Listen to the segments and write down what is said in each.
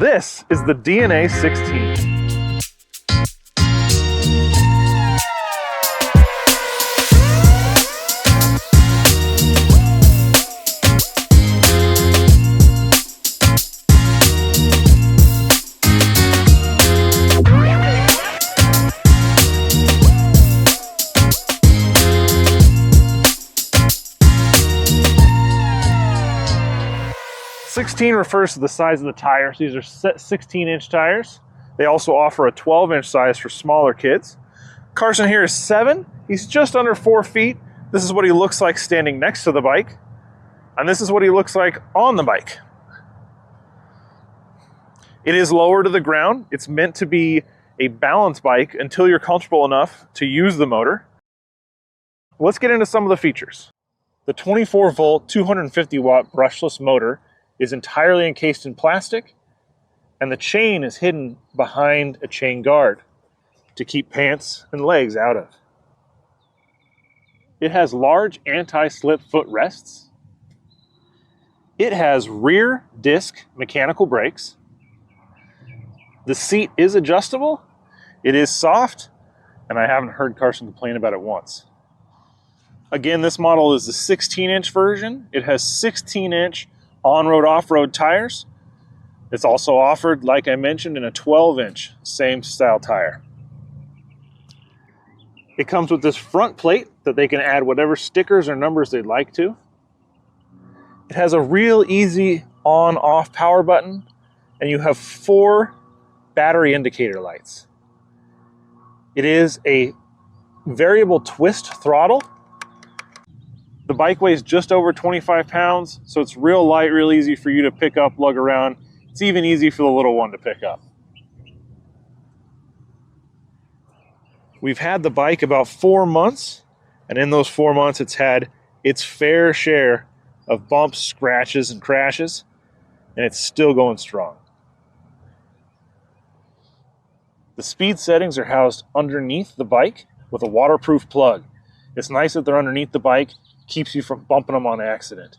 This is the DNA 16. 16 refers to the size of the tires. These are 16-inch tires. They also offer a 12-inch size for smaller kids. Carson here is 7. He's just under 4 feet. This is what he looks like standing next to the bike. And this is what he looks like on the bike. It is lower to the ground. It's meant to be a balance bike until you're comfortable enough to use the motor. Let's get into some of the features. The 24-volt, 250-watt brushless motor is entirely encased in plastic, and the chain is hidden behind a chain guard to keep pants and legs out of. It has large anti-slip footrests. It has rear disc mechanical brakes. The seat is adjustable. It is soft, and I haven't heard Carson complain about it once. Again, this model is the 16-inch version. It has 16-inch on-road, off-road tires. It's also offered, like I mentioned, in a 12-inch same style tire. It comes with this front plate that they can add whatever stickers or numbers they'd like to. It has a real easy on-off power button, and you have 4 battery indicator lights. It is a variable twist throttle. The bike weighs just over 25 pounds, so it's real light, real easy for you to pick up, lug around. It's even easy for the little one to pick up. We've had the bike about 4 months, and in those 4 months it's had its fair share of bumps, scratches, and crashes, and it's still going strong. The speed settings are housed underneath the bike with a waterproof plug. It's nice that they're underneath the bike. Keeps you from bumping them on accident.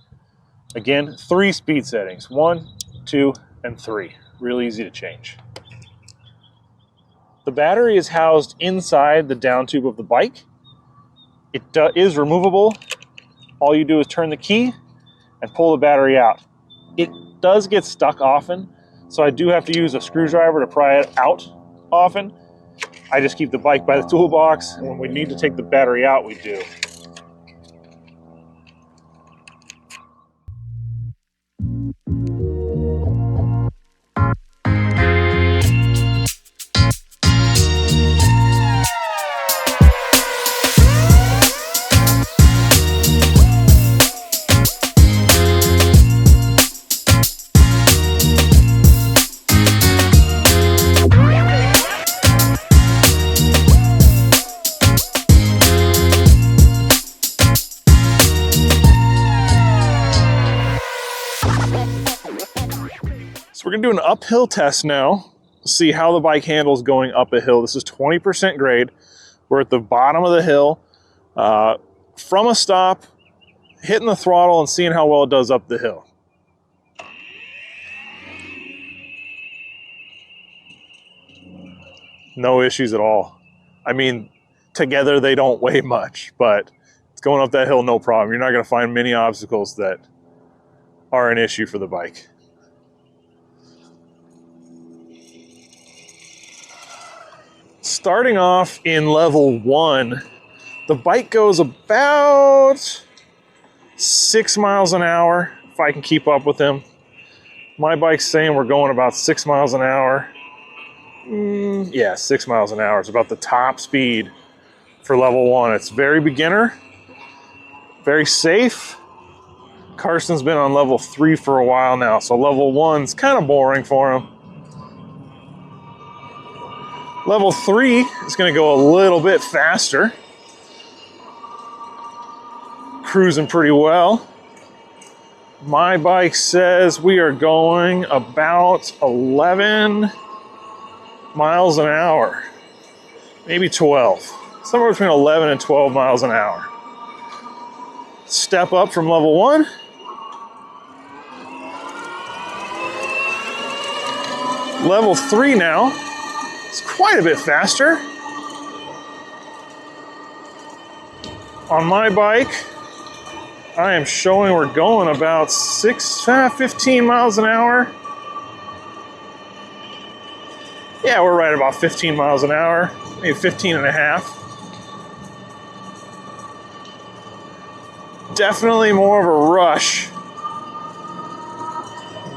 Again, 3 speed settings, 1, 2, and 3. Real easy to change. The battery is housed inside the down tube of the bike. It is removable. All you do is turn the key and pull the battery out. It does get stuck often, so I do have to use a screwdriver to pry it out often. I just keep the bike by the toolbox, and when we need to take the battery out, we do. We're gonna do an uphill test now, see how the bike handles going up a hill. This is 20% grade. We're at the bottom of the hill. From a stop, hitting the throttle and seeing how well it does up the hill. No issues at all. I mean, together they don't weigh much, but it's going up that hill, no problem. You're not gonna find many obstacles that are an issue for the bike. Starting off in level 1, the bike goes about 6 miles an hour, if I can keep up with him. My bike's saying we're going about 6 miles an hour. Yeah, 6 miles an hour is about the top speed for level 1. It's very beginner, very safe. Carson's been on level 3 for a while now, so level 1's kind of boring for him. Level 3 is going to go a little bit faster. Cruising pretty well. My bike says we are going about 11 miles an hour. Maybe 12. Somewhere between 11 and 12 miles an hour. Step up from level 1. Level 3 now. It's quite a bit faster. On my bike, I am showing we're going about 15 miles an hour. Yeah, we're right about 15 miles an hour, maybe 15 and a half. Definitely more of a rush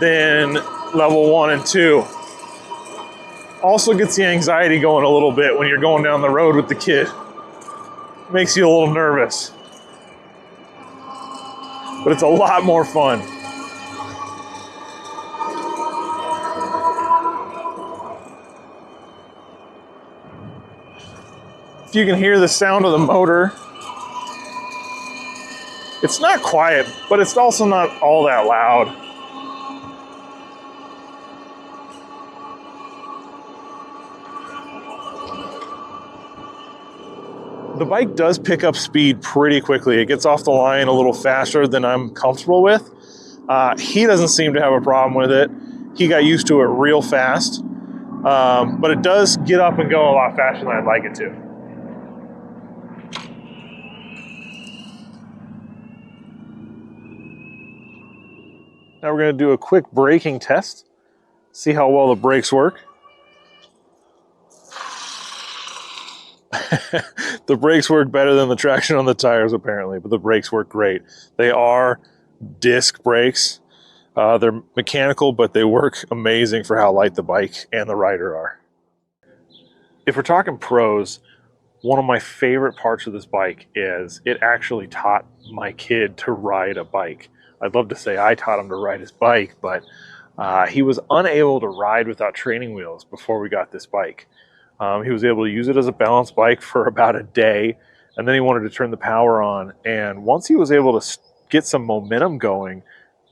than level 1 and 2. Also gets the anxiety going a little bit when you're going down the road with the kid. Makes you a little nervous. But it's a lot more fun. If you can hear the sound of the motor, it's not quiet, but it's also not all that loud. The bike does pick up speed pretty quickly. It gets off the line a little faster than I'm comfortable with. He doesn't seem to have a problem with it. He got used to it real fast. But it does get up and go a lot faster than I'd like it to. Now we're going to do a quick braking test. See how well the brakes work. The brakes work better than the traction on the tires apparently, but the brakes work great. They are disc brakes. They're mechanical, but they work amazing for how light the bike and the rider are. If we're talking pros, one of my favorite parts of this bike is it actually taught my kid to ride a bike. I'd love to say I taught him to ride his bike, but he was unable to ride without training wheels before we got this bike. He was able to use it as a balance bike for about a day, and then he wanted to turn the power on. And once he was able to get some momentum going,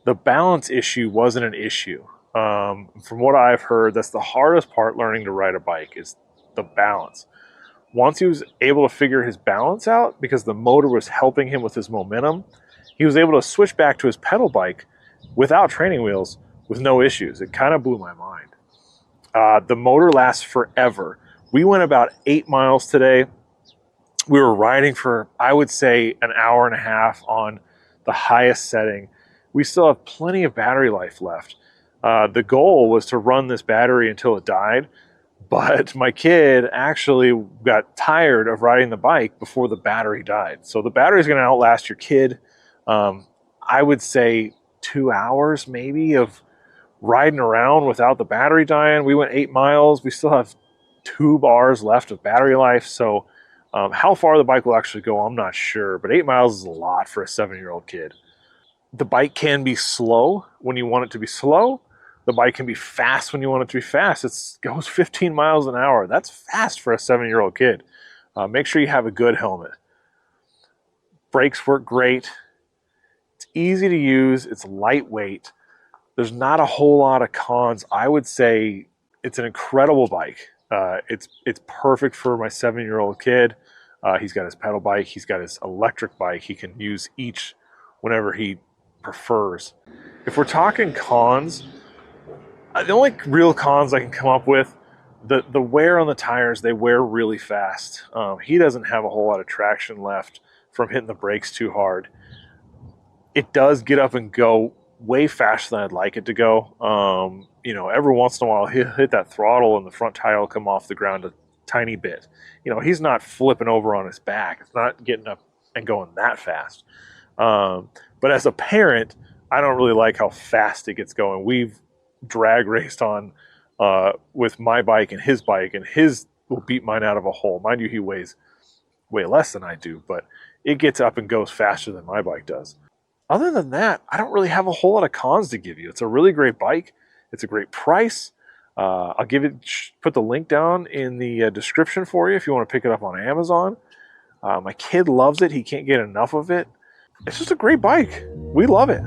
the balance issue wasn't an issue. From what I've heard, that's the hardest part learning to ride a bike is the balance. Once he was able to figure his balance out, because the motor was helping him with his momentum, he was able to switch back to his pedal bike without training wheels with no issues. It kind of blew my mind. The motor lasts forever. We went about 8 miles today. We were riding for, I would say, an hour and a half on the highest setting. We still have plenty of battery life left. The goal was to run this battery until it died, but my kid actually got tired of riding the bike before the battery died. So the battery is going to outlast your kid. I would say 2 hours maybe of riding around without the battery dying. We went 8 miles. We still have 2 bars left of battery life. So how far the bike will actually go, I'm not sure, but 8 miles is a lot for a 7-year-old kid. The bike can be slow when you want it to be slow. The bike can be fast when you want it to be fast. It goes 15 miles an hour. That's fast for a 7-year-old kid. Make sure you have a good helmet. Brakes work great. It's easy to use. It's lightweight. There's not a whole lot of cons. I would say it's an incredible bike. It's perfect for my 7-year-old kid. He's got his pedal bike. He's got his electric bike. He can use each whenever he prefers. If we're talking cons, the only real cons I can come up with, the wear on the tires, they wear really fast. He doesn't have a whole lot of traction left from hitting the brakes too hard. It does get up and go way faster than I'd like it to go. You know, every once in a while he'll hit that throttle and the front tire will come off the ground a tiny bit. You know, he's not flipping over on his back. It's not getting up and going that fast. But as a parent, I don't really like how fast it gets going. We've drag raced on with my bike, and his will beat mine out of a hole. Mind you, he weighs way less than I do, but it gets up and goes faster than my bike does. Other than that, I don't really have a whole lot of cons to give you. It's a really great bike. It's a great price. I'll put the link down in the description for you if you want to pick it up on Amazon. My kid loves it. He can't get enough of it. It's just a great bike. We love it.